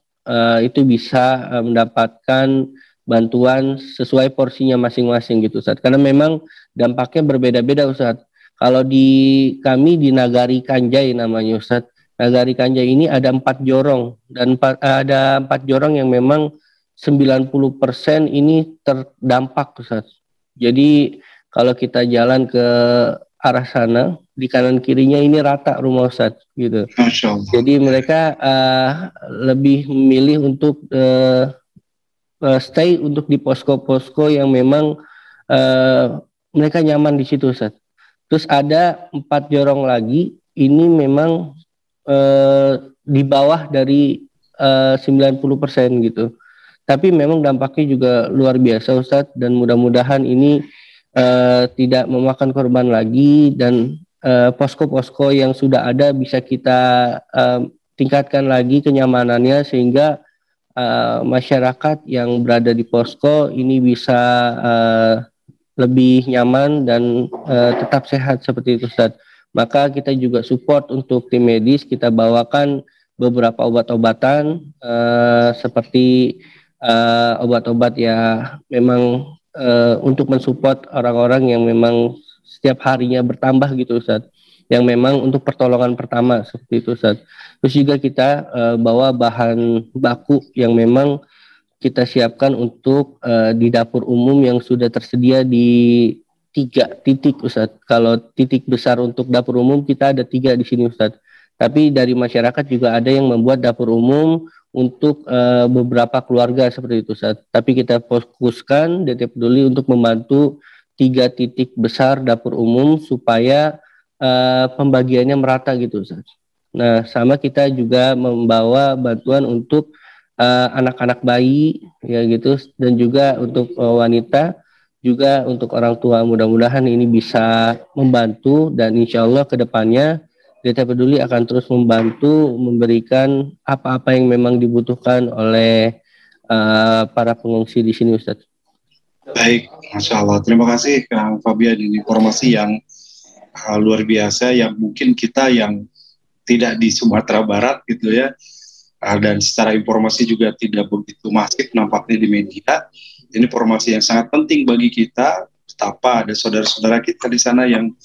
itu bisa mendapatkan bantuan sesuai porsinya masing-masing gitu Ustaz. Karena memang dampaknya berbeda-beda Ustaz. Kalau di kami di Nagari Kanjai namanya Ustaz. Nagari Kanjai ini ada 4 jorong, dan ada 4 jorong yang memang 90% ini terdampak Ustaz. Jadi kalau kita jalan ke arah sana, di kanan kirinya ini rata rumah Ustaz gitu. Jadi mereka lebih memilih untuk stay untuk di posko-posko yang memang mereka nyaman di situ Ustaz. Terus ada 4 jorong lagi, ini memang di bawah dari 90% gitu. Tapi memang dampaknya juga luar biasa Ustaz, dan mudah-mudahan ini tidak memakan korban lagi, dan posko-posko yang sudah ada bisa kita tingkatkan lagi kenyamanannya sehingga masyarakat yang berada di posko ini bisa lebih nyaman dan tetap sehat seperti itu Ustaz. Maka kita juga support untuk tim medis, kita bawakan beberapa obat-obatan seperti obat-obat ya memang untuk mensupport orang-orang yang memang setiap harinya bertambah gitu Ustaz, yang memang untuk pertolongan pertama seperti itu Ustaz. Terus juga kita bawa bahan baku yang memang kita siapkan untuk di dapur umum yang sudah tersedia di 3 titik Ustaz. Kalau titik besar untuk dapur umum kita ada 3 di sini Ustaz. Tapi dari masyarakat juga ada yang membuat dapur umum untuk beberapa keluarga seperti itu Ustaz. Tapi kita fokuskan DT Peduli untuk membantu 3 titik besar dapur umum supaya pembagiannya merata gitu Ustaz. Nah, sama kita juga membawa bantuan untuk anak-anak bayi ya gitu, dan juga untuk wanita, juga untuk orang tua. Mudah-mudahan ini bisa membantu, dan insya Allah ke depannya DT Peduli akan terus membantu memberikan apa-apa yang memang dibutuhkan oleh para pengungsi di sini, Ustadz. Baik, Masya Allah. Terima kasih Kang Fabian, ini informasi yang luar biasa, yang mungkin kita yang tidak di Sumatera Barat gitu ya, dan secara informasi juga tidak begitu masif nampaknya di media. Ini informasi yang sangat penting bagi kita, betapa ada saudara-saudara kita di sana yang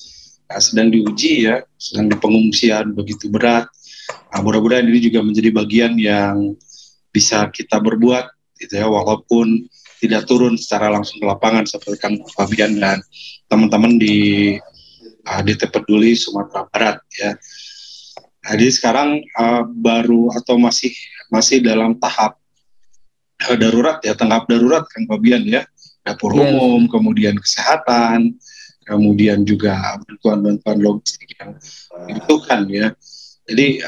sedang diuji ya, sedang di pengungsian begitu berat. Mudah-mudahan ini juga menjadi bagian yang bisa kita berbuat gitu ya, walaupun tidak turun secara langsung ke lapangan seperti Kang Fabian dan teman-teman di DT Peduli Sumatera Barat ya. Jadi sekarang baru atau masih dalam tahap darurat ya, tanggap darurat Kang Fabian ya, dapur umum, kemudian kesehatan, kemudian juga bantuan-bantuan logistik yang dibutuhkan ya. Jadi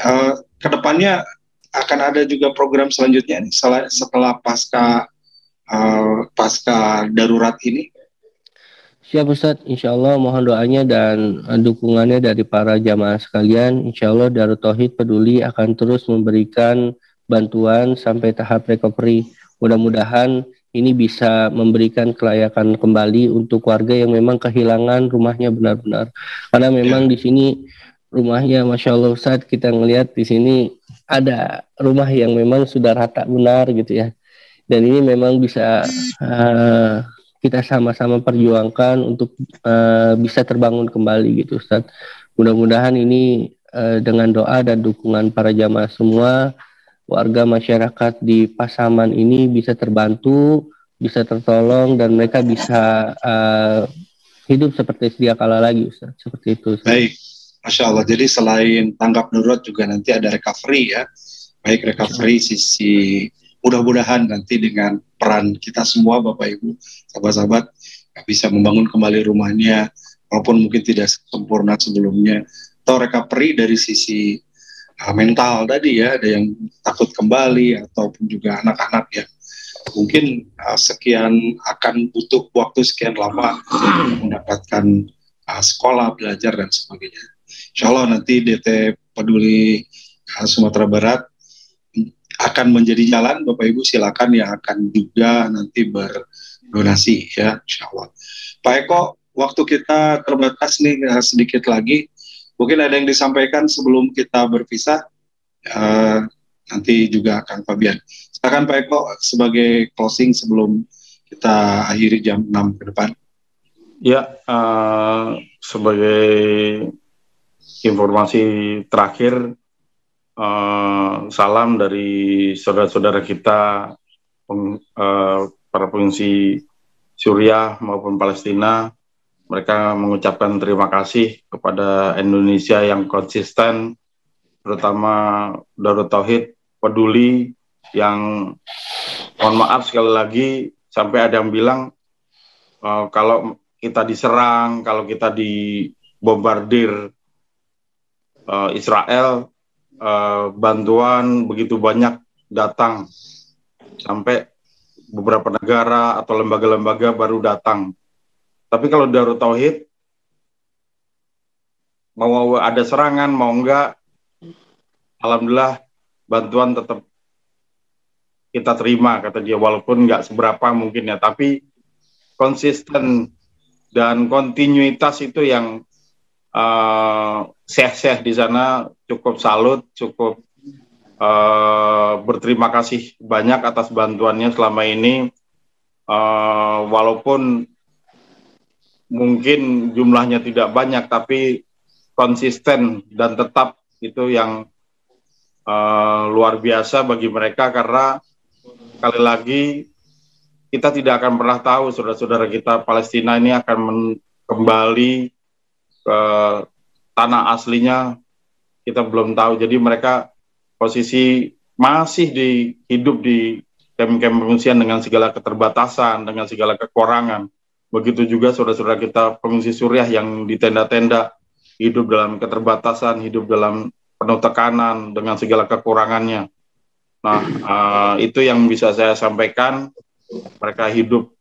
kedepannya akan ada juga program selanjutnya nih, setelah pasca darurat ini. Siap Ustadz, insya Allah mohon doanya dan dukungannya dari para jamaah sekalian. Insya Allah Darut Tauhid Peduli akan terus memberikan bantuan sampai tahap recovery. Mudah-mudahan ini bisa memberikan kelayakan kembali untuk warga yang memang kehilangan rumahnya benar-benar. Karena memang di sini rumahnya, Masya Allah Ustadz, kita ngelihat di sini ada rumah yang memang sudah rata benar gitu ya. Dan ini memang bisa kita sama-sama perjuangkan untuk bisa terbangun kembali gitu Ustaz. Mudah-mudahan ini dengan doa dan dukungan para jamaah semua, warga masyarakat di Pasaman ini bisa terbantu, bisa tertolong, dan mereka bisa hidup seperti sedia kala lagi Ustaz. Seperti itu Ustaz. Baik, Masya Allah. Jadi selain tanggap darurat juga nanti ada recovery ya. Baik recovery sisi, mudah-mudahan nanti dengan peran kita semua Bapak Ibu, sahabat-sahabat, bisa membangun kembali rumahnya, walaupun mungkin tidak sempurna sebelumnya. Atau recovery dari sisi mental tadi ya, ada yang takut kembali, ataupun juga anak-anak yang mungkin sekian akan butuh waktu sekian lama mendapatkan sekolah, belajar, dan sebagainya. Insya Allah nanti DT Peduli Sumatera Barat akan menjadi jalan, Bapak Ibu silakan yang akan juga nanti berdonasi ya, Insya Allah. Pak Eko, waktu kita terbatas nih, sedikit lagi, mungkin ada yang disampaikan sebelum kita berpisah, nanti juga Kang Fabian. Silakan Pak Eko sebagai closing sebelum kita akhiri jam 6 ke depan. Ya, sebagai informasi terakhir, salam dari saudara-saudara kita para pengungsi Suriah maupun Palestina. Mereka mengucapkan terima kasih kepada Indonesia yang konsisten, terutama Darut Tauhid Peduli yang, mohon maaf sekali lagi, sampai ada yang bilang kalau kita diserang, kalau kita dibombardir Israel, bantuan begitu banyak datang, sampai beberapa negara atau lembaga-lembaga baru datang. Tapi kalau Darut Tauhid, mau ada serangan, mau enggak, alhamdulillah bantuan tetap kita terima, kata dia, walaupun enggak seberapa mungkin ya, tapi konsisten dan kontinuitas itu yang syekh-syekh di sana cukup salut, cukup berterima kasih banyak atas bantuannya selama ini, walaupun mungkin jumlahnya tidak banyak, tapi konsisten dan tetap itu yang luar biasa bagi mereka, karena sekali lagi kita tidak akan pernah tahu saudara-saudara kita Palestina ini akan kembali ke tanah aslinya, kita belum tahu. Jadi mereka posisi masih hidup di kem-kem pengungsian dengan segala keterbatasan, dengan segala kekurangan. Begitu juga saudara-saudara kita pengungsi Suriah yang di tenda-tenda, hidup dalam keterbatasan, hidup dalam penuh tekanan dengan segala kekurangannya. Nah, itu yang bisa saya sampaikan. Mereka hidup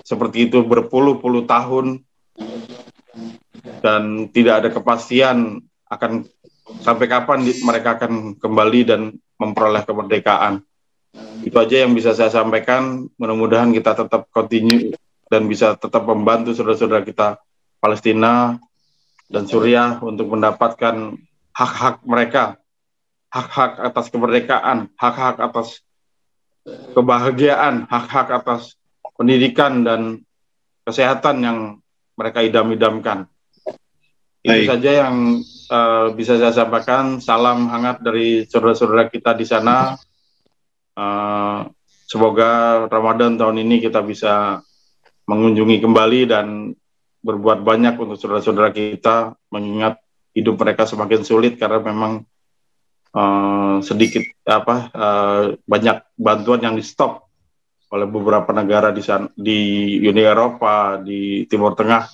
seperti itu berpuluh-puluh tahun, dan tidak ada kepastian akan sampai kapan mereka akan kembali dan memperoleh kemerdekaan. Itu aja yang bisa saya sampaikan. Mudah-mudahan kita tetap continue dan bisa tetap membantu saudara-saudara kita Palestina dan Suriah untuk mendapatkan hak-hak mereka, hak-hak atas kemerdekaan, hak-hak atas kebahagiaan, hak-hak atas pendidikan dan kesehatan yang mereka idam-idamkan. Itu saja yang bisa saya sampaikan. Salam hangat dari saudara-saudara kita di sana. Semoga Ramadan tahun ini kita bisa mengunjungi kembali dan berbuat banyak untuk saudara-saudara kita, mengingat hidup mereka semakin sulit karena memang banyak bantuan yang di stop oleh beberapa negara di Uni Eropa, di Timur Tengah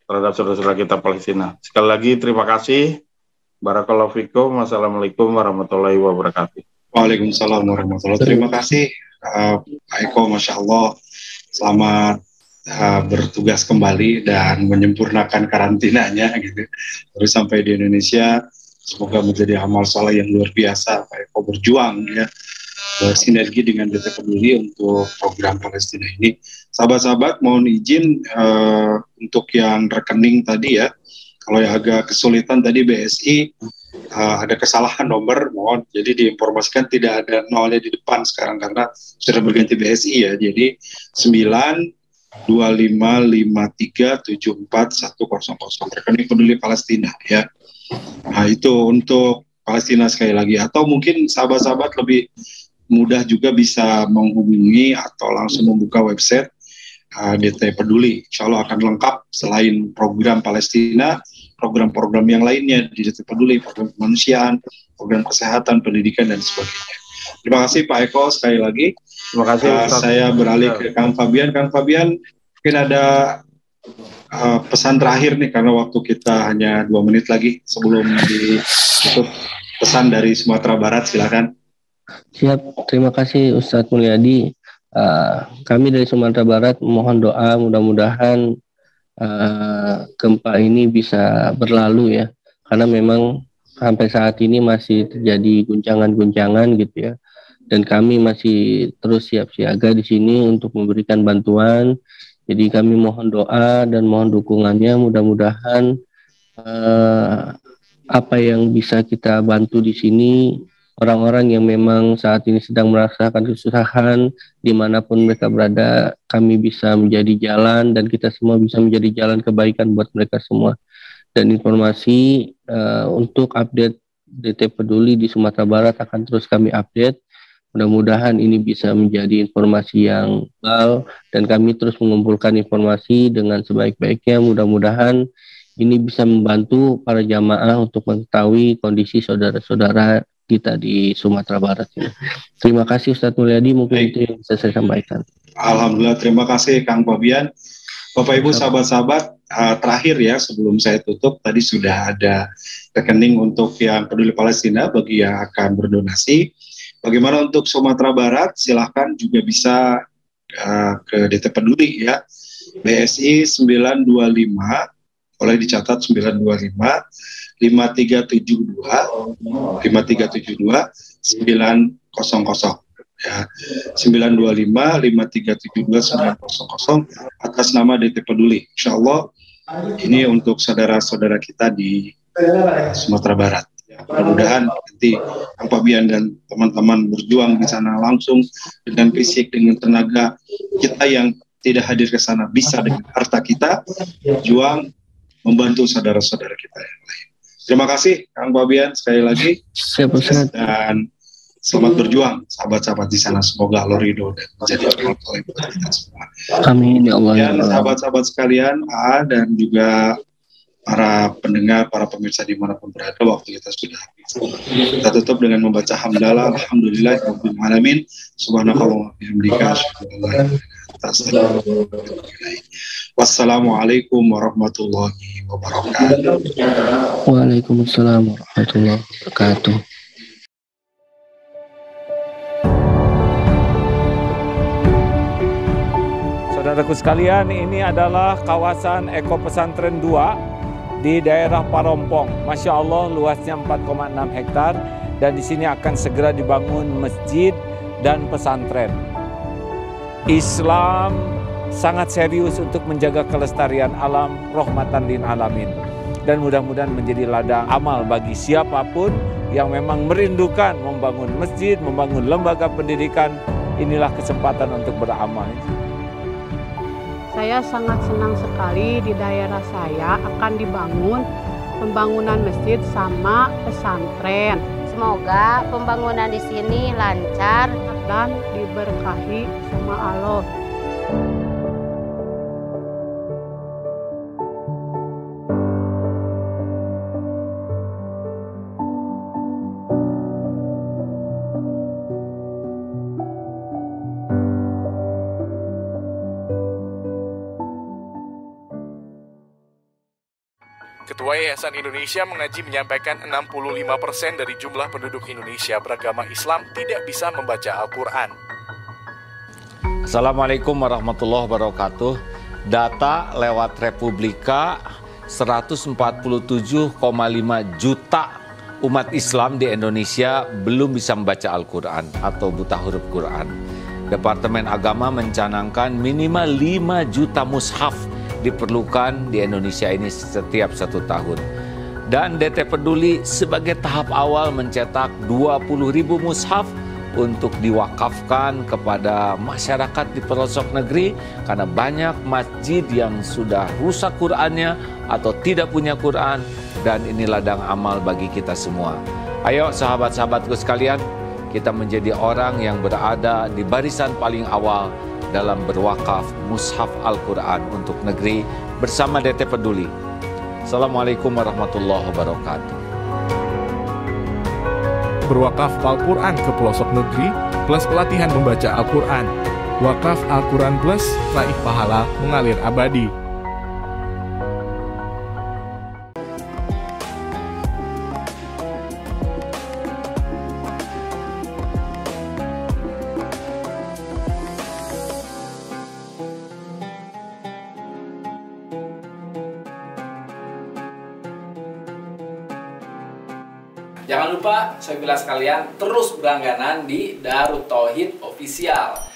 terhadap saudara-saudara kita Palestina. Sekali lagi terima kasih. Barakallahu fikum. Wassalamualaikum warahmatullahi wabarakatuh. Waalaikumsalam warahmatullahi wabarakatuh. Terima kasih Pak Eko, Masya Allah. Selamat bertugas kembali dan menyempurnakan karantinanya gitu. Terus sampai di Indonesia, semoga menjadi amal soleh yang luar biasa. Pak Eko berjuang ya, bersinergi dengan DT Peduli untuk program Palestina ini. Sahabat-sahabat, mohon izin untuk yang rekening tadi ya, kalau yang agak kesulitan tadi BSI ada kesalahan nomor, mohon jadi diinformasikan tidak ada nolnya di depan sekarang karena sudah berganti BSI ya. Jadi 925537410 rekening Peduli Palestina ya. Nah itu untuk Palestina sekali lagi, atau mungkin sahabat-sahabat lebih mudah juga bisa menghubungi atau langsung membuka website DT Peduli. Insya Allah akan lengkap selain program Palestina, program-program yang lainnya di DT Peduli, program kemanusiaan, program kesehatan, pendidikan, dan sebagainya. Terima kasih Pak Eko sekali lagi. Terima kasih. Saya beralih ke Kang Fabian. Kang Fabian, mungkin ada pesan terakhir nih karena waktu kita hanya 2 menit lagi sebelum ditutup. Pesan dari Sumatera Barat, silakan. Siap, terima kasih Ustadz Mulyadi. Kami dari Sumatera Barat mohon doa mudah-mudahan gempa ini bisa berlalu ya, karena memang sampai saat ini masih terjadi guncangan-guncangan gitu ya, dan kami masih terus siap siaga di sini untuk memberikan bantuan. Jadi kami mohon doa dan mohon dukungannya, mudah-mudahan apa yang bisa kita bantu di sini, orang-orang yang memang saat ini sedang merasakan kesusahan dimanapun mereka berada, kami bisa menjadi jalan dan kita semua bisa menjadi jalan kebaikan buat mereka semua. Dan informasi untuk update DT Peduli di Sumatera Barat akan terus kami update. Mudah-mudahan ini bisa menjadi informasi yang valid dan kami terus mengumpulkan informasi dengan sebaik-baiknya. Mudah-mudahan ini bisa membantu para jamaah untuk mengetahui kondisi saudara-saudara kita di Sumatera Barat. Terima kasih Ustadz Mulyadi, mungkin itu yang bisa saya sampaikan. Alhamdulillah, terima kasih Kang Fabian. Bapak Ibu sahabat-sahabat, terakhir ya sebelum saya tutup, tadi sudah ada rekening untuk yang Peduli Palestina bagi yang akan berdonasi. Bagaimana untuk Sumatera Barat, silahkan juga bisa ke DT Peduli ya. BSI 925, boleh dicatat 925 5372 900 ya, 925 5372 900 atas nama DT Peduli. Insya Allah ini untuk saudara-saudara kita di Sumatera Barat. Mudah-mudahan nanti Kang Fabian dan teman-teman berjuang di sana langsung dengan fisik, dengan tenaga kita yang tidak hadir ke sana, bisa dengan harta kita berjuang membantu saudara-saudara kita yang lain. Terima kasih Kang Fabian sekali lagi. Dan selamat berjuang sahabat-sahabat di sana. Semoga Allah ridho dan menjadi amal soleh buat kita semua. Amin ya Allah. Dan sahabat-sahabat sekalian, dan juga para pendengar, para pemirsa dimanapun berada, waktu kita sudah habis. Kita tutup dengan membaca hamdalah, alhamdulillah, rabbil alamin, subhanakallah, bihamdika, wassalamualaikum warahmatullahi wabarakatuh. Waalaikumsalam warahmatullahi wabarakatuh. Saudaraku sekalian, ini adalah kawasan Eko Pesantren 2 di daerah Parompong. Masya Allah luasnya 4,6 hektar dan di sini akan segera dibangun masjid dan pesantren. Islam sangat serius untuk menjaga kelestarian alam, rahmatan lil alamin. Dan mudah-mudahan menjadi ladang amal bagi siapapun yang memang merindukan membangun masjid, membangun lembaga pendidikan. Inilah kesempatan untuk beramal. Saya sangat senang sekali di daerah saya akan dibangun pembangunan masjid sama pesantren. Semoga pembangunan di sini lancar dan diberkahi sama Allah. Ketua Yayasan Indonesia Mengaji menyampaikan 65% dari jumlah penduduk Indonesia beragama Islam tidak bisa membaca Al-Quran. Assalamualaikum warahmatullahi wabarakatuh. Data lewat Republika 147,5 juta umat Islam di Indonesia belum bisa membaca Al-Quran atau buta huruf Quran. Departemen Agama mencanangkan minimal 5 juta mushaf diperlukan di Indonesia ini setiap 1 tahun. Dan DT Peduli sebagai tahap awal mencetak 20.000 mushaf untuk diwakafkan kepada masyarakat di pelosok negeri karena banyak masjid yang sudah rusak Qurannya atau tidak punya Quran, dan ini ladang amal bagi kita semua. Ayo sahabat-sahabatku sekalian, kita menjadi orang yang berada di barisan paling awal dalam berwakaf mushaf Al-Quran untuk negeri bersama DT Peduli. Assalamualaikum warahmatullahi wabarakatuh. Berwakaf Al-Quran ke pelosok negeri plus pelatihan membaca Al-Quran. Wakaf Al-Quran plus raih pahala mengalir abadi. Jangan lupa, saya bilang sekalian, terus berlangganan di Darut Tauhid Official.